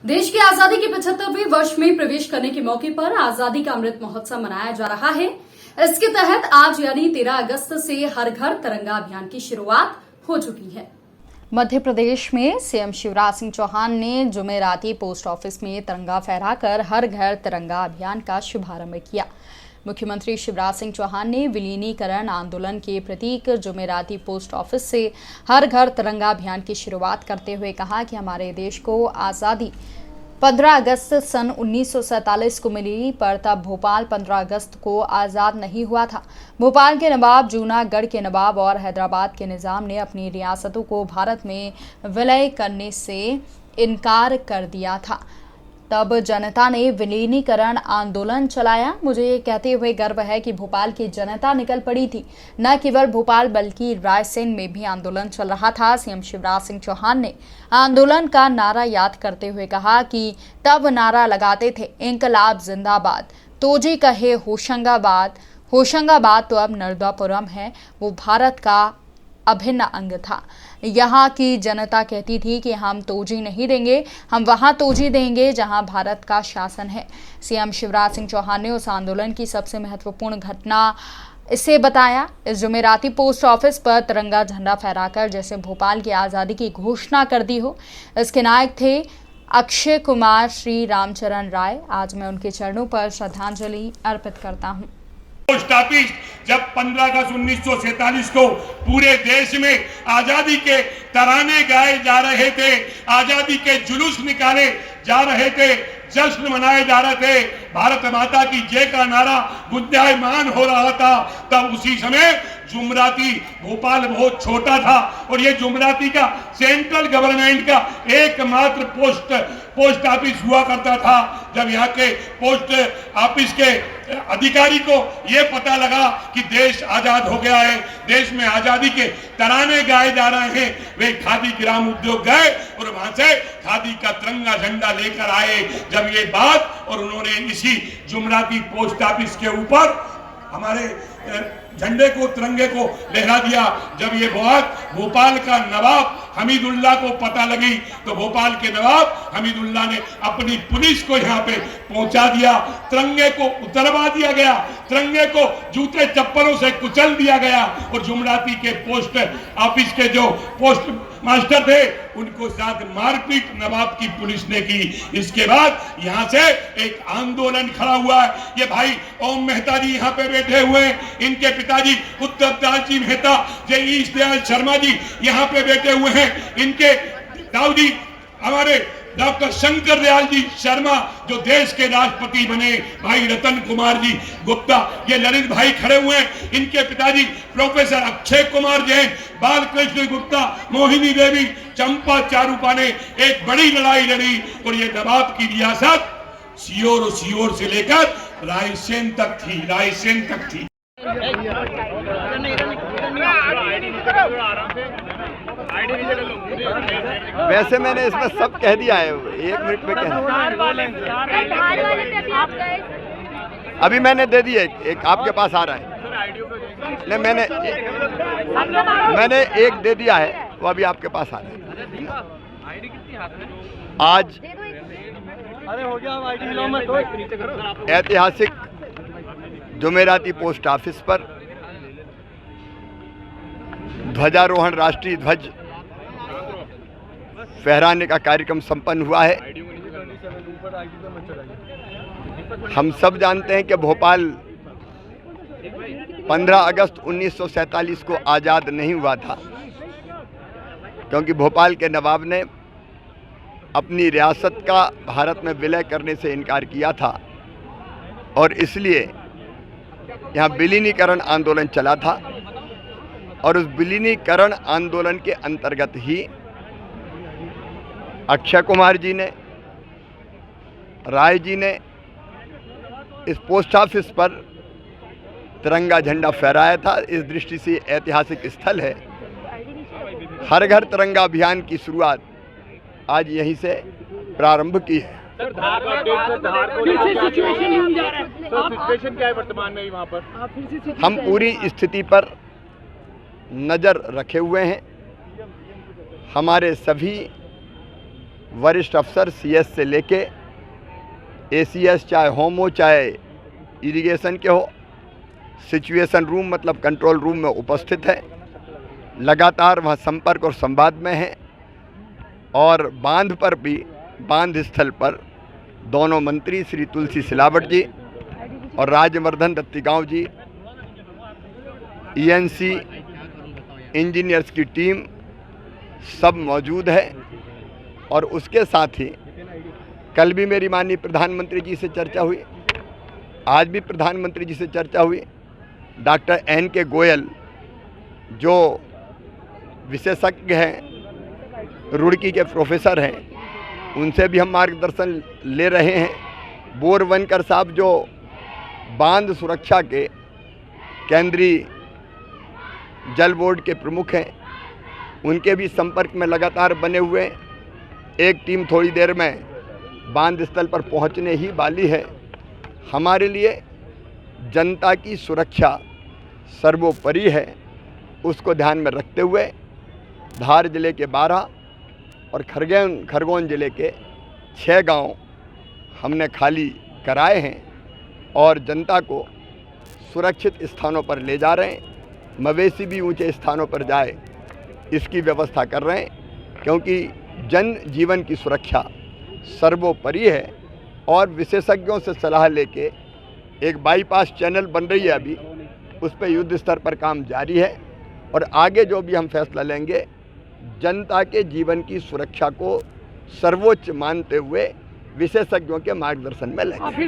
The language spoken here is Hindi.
देश की आजादी के 75वें वर्ष में प्रवेश करने के मौके पर आजादी का अमृत महोत्सव मनाया जा रहा है। इसके तहत आज यानी 13 अगस्त से हर घर तिरंगा अभियान की शुरुआत हो चुकी है। मध्य प्रदेश में सीएम शिवराज सिंह चौहान ने जुमेराती पोस्ट ऑफिस में तिरंगा फहराकर हर घर तिरंगा अभियान का शुभारंभ किया। मुख्यमंत्री शिवराज सिंह चौहान ने विलीनीकरण आंदोलन के प्रतीक जुमेराती पोस्ट ऑफिस से हर घर तिरंगा अभियान की शुरुआत करते हुए कहा कि हमारे देश को आज़ादी 15 अगस्त सन 1947 को मिली, पर तब भोपाल 15 अगस्त को आज़ाद नहीं हुआ था। भोपाल के नवाब, जूनागढ़ के नवाब और हैदराबाद के निज़ाम ने अपनी रियासतों को भारत में विलय करने से इनकार कर दिया था। तब जनता ने विलीनीकरण आंदोलन चलाया। मुझे ये कहते हुए गर्व है कि भोपाल की जनता निकल पड़ी थी। न केवल भोपाल बल्कि रायसेन में भी आंदोलन चल रहा था। सीएम शिवराज सिंह चौहान ने आंदोलन का नारा याद करते हुए कहा कि तब नारा लगाते थे, इंकलाब जिंदाबाद, तोजी कहे होशंगाबाद, होशंगाबाद तो अब नर्मदापुरम है। वो भारत का अभिन्न अंग था। यहाँ की जनता कहती थी कि हम तोजी नहीं देंगे, हम वहाँ तोजी देंगे जहाँ भारत का शासन है। सीएम शिवराज सिंह चौहान ने उस आंदोलन की सबसे महत्वपूर्ण घटना इसे बताया। इस जुमेराती पोस्ट ऑफिस पर तिरंगा झंडा फहराकर जैसे भोपाल की आज़ादी की घोषणा कर दी हो। इसके नायक थे अक्षय कुमार, श्री रामचरण राय। आज मैं उनके चरणों पर श्रद्धांजलि अर्पित करता हूँ। पोस्ट ऑफिस जब 15 अगस्त 1947 को पूरे देश में आजादी के तराने गाए जा रहे थे, आजादी के जुलूस निकाले जा रहे थे, जश्न मनाए जा रहे थे, भारत माता की जय का नारा गुंजायमान हो रहा था, तब उसी समय जुमराती भोपाल बहुत छोटा था और ये जुमराती का सेंट्रल गवर्नमेंट का एकमात्र पोस्ट ऑफिस हुआ करता था। जब यहाँ के पोस्ट ऑफिस के अधिकारी को ये पता लगा कि देश आजाद हो गया है, देश में आजादी के तराने गाए जा रहे हैं, वे खादी ग्राम उद्योग गए और वहां से खादी का तिरंगा झंडा लेकर आए। जब ये बात और उन्होंने इसी जुमराती पोस्ट ऑफिस के ऊपर हमारे झंडे को, तिरंगे को लहरा दिया। जब ये बात भोपाल का नवाब हमीदुल्ला को पता लगी तो भोपाल के नवाब हमीदुल्ला ने अपनी पुलिस को यहाँ पे पहुंचा दिया। तिरंगे को उतरवा दिया गया, तिरंगे को जूते चप्पलों से कुचल दिया गया और जुमराती के पोस्ट ऑफिस के जो पोस्ट मास्टर थे उनको साथ मारपीट नवाब की पुलिस ने की। इसके बाद यहाँ से एक आंदोलन खड़ा हुआ है। ये भाई ओम मेहता जी यहाँ पे बैठे हुए हैं, इनके पिताजी उत्तरदास जी मेहता, ईश दयाल शर्मा जी यहाँ पे बैठे हुए हैं, इनके दाऊदी हमारे डॉक्टर शंकर दयाल जी शर्मा जो देश के राष्ट्रपति बने, भाई रतन कुमार जी गुप्ता, ये ललित भाई खड़े हुए हैं, इनके पिताजी प्रोफेसर अक्षय कुमार जैन, बालकृष्ण गुप्ता, मोहिनी देवी, चंपा चारूपा ने एक बड़ी लड़ाई लड़ी और ये नवाब की रियासत सीहोर से लेकर रायसेन तक थी। वैसे मैंने इसमें सब कह दिया है, 1 मिनट में कह अभी मैंने दे दिया, एक आपके पास आ रहा है। नहीं, मैंने एक दे दिया है, वो अभी आपके पास आ रहा है। आज ऐतिहासिक जुमेराती पोस्ट ऑफिस पर ध्वजारोहण, राष्ट्रीय ध्वज फहराने का कार्यक्रम संपन्न हुआ है। हम सब जानते हैं कि भोपाल 15 अगस्त 1947 को आज़ाद नहीं हुआ था, क्योंकि भोपाल के नवाब ने अपनी रियासत का भारत में विलय करने से इनकार किया था और इसलिए यहाँ विलीनीकरण आंदोलन चला था और उस विलीनीकरण आंदोलन के अंतर्गत ही अक्षय कुमार जी ने, राय जी ने इस पोस्ट ऑफिस पर तिरंगा झंडा फहराया था। इस दृष्टि से ऐतिहासिक स्थल है। हर घर तिरंगा अभियान की शुरुआत आज यहीं से प्रारंभ की है। सिचुएशन क्या है वर्तमान में वहाँ पर? हम पूरी स्थिति पर नज़र रखे हुए हैं। हमारे सभी वरिष्ठ अफसर CS से लेके ACS, चाहे होम हो चाहे इरिगेशन के हो, सिचुएशन रूम मतलब कंट्रोल रूम में उपस्थित है, लगातार वहाँ संपर्क और संवाद में है। और बांध पर भी, बांध स्थल पर दोनों मंत्री श्री तुलसी सिलावट जी और राजवर्धन दत्तीगांव जी, ENC इंजीनियर्स की टीम सब मौजूद है। और उसके साथ ही कल भी मेरी माननीय प्रधानमंत्री जी से चर्चा हुई, आज भी प्रधानमंत्री जी से चर्चा हुई। Doctor N.K. गोयल जो विशेषज्ञ हैं, रुड़की के प्रोफेसर हैं, उनसे भी हम मार्गदर्शन ले रहे हैं। बोरवनकर साहब जो बांध सुरक्षा के केंद्रीय जल बोर्ड के प्रमुख हैं, उनके भी संपर्क में लगातार बने हुए हैं। एक टीम थोड़ी देर में बांध स्थल पर पहुंचने ही वाली है। हमारे लिए जनता की सुरक्षा सर्वोपरि है। उसको ध्यान में रखते हुए धार जिले के 12 और खरगोन जिले के 6 गांव हमने खाली कराए हैं और जनता को सुरक्षित स्थानों पर ले जा रहे हैं। मवेशी भी ऊंचे स्थानों पर जाए इसकी व्यवस्था कर रहे हैं, क्योंकि जन जीवन की सुरक्षा सर्वोपरि है। और विशेषज्ञों से सलाह लेके एक बाईपास चैनल बन रही है, अभी उस पर युद्ध स्तर पर काम जारी है। और आगे जो भी हम फैसला लेंगे, जनता के जीवन की सुरक्षा को सर्वोच्च मानते हुए विशेषज्ञों के मार्गदर्शन में लेंगे।